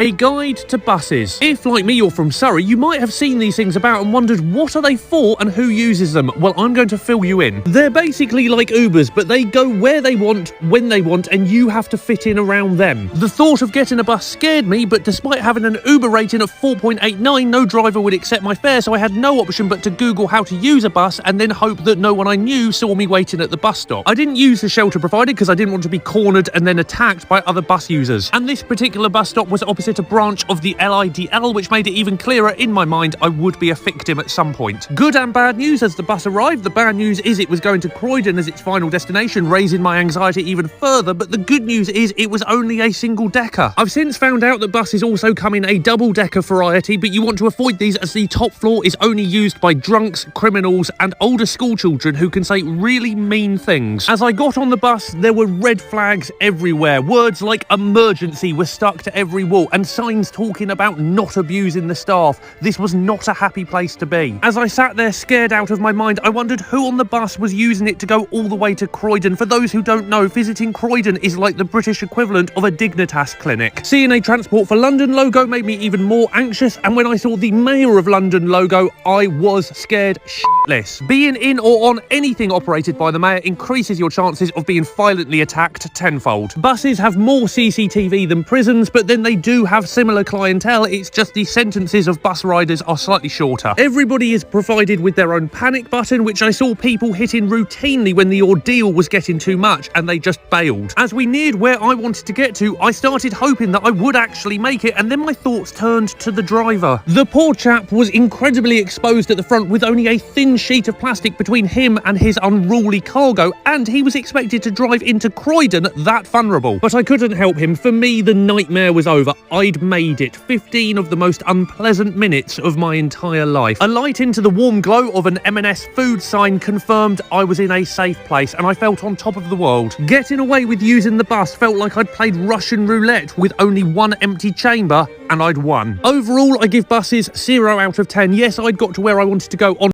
A guide to buses. If, like me, you're from Surrey, you might have seen these things about and wondered what are they for and who uses them. Well, I'm going to fill you in. They're basically like Ubers, but they go where they want, when they want, and you have to fit in around them. The thought of getting a bus scared me, but despite having an Uber rating of 4.89, no driver would accept my fare, so I had no option but to Google how to use a bus and then hope that no one I knew saw me waiting at the bus stop. I didn't use the shelter provided because I didn't want to be cornered and then attacked by other bus users. And this particular bus stop was opposite a branch of the LIDL, which made it even clearer in my mind I would be a victim at some point. Good and bad news as the bus arrived. The bad news is it was going to Croydon as its final destination, raising my anxiety even further, but the good news is it was only a single decker. I've since found out that buses also come in a double decker variety, but you want to avoid these as the top floor is only used by drunks, criminals and older school children who can say really mean things. As I got on the bus, there were red flags everywhere. Words like emergency were stuck to every wall and signs talking about not abusing the staff. This was not a happy place to be. As I sat there scared out of my mind, I wondered who on the bus was using it to go all the way to Croydon. For those who don't know, visiting Croydon is like the British equivalent of a Dignitas clinic. Seeing a Transport for London logo made me even more anxious, and when I saw the Mayor of London logo, I was scared shitless. Being in or on anything operated by the Mayor increases your chances of being violently attacked tenfold. Buses have more CCTV than prisons, but then they do have similar clientele. It's just the sentences of bus riders are slightly shorter. Everybody is provided with their own panic button, which I saw people hitting routinely when the ordeal was getting too much, and they just bailed. As we neared where I wanted to get to, I started hoping that I would actually make it, and then my thoughts turned to the driver. The poor chap was incredibly exposed at the front with only a thin sheet of plastic between him and his unruly cargo, and he was expected to drive into Croydon that vulnerable. But I couldn't help him. For me, the nightmare was over. I'd made it. 15 of the most unpleasant minutes of my entire life. A light into the warm glow of an M&S food sign confirmed I was in a safe place, and I felt on top of the world. Getting away with using the bus felt like I'd played Russian roulette with only one empty chamber, and I'd won. Overall, I give buses 0 out of 10. Yes, I'd got to where I wanted to go on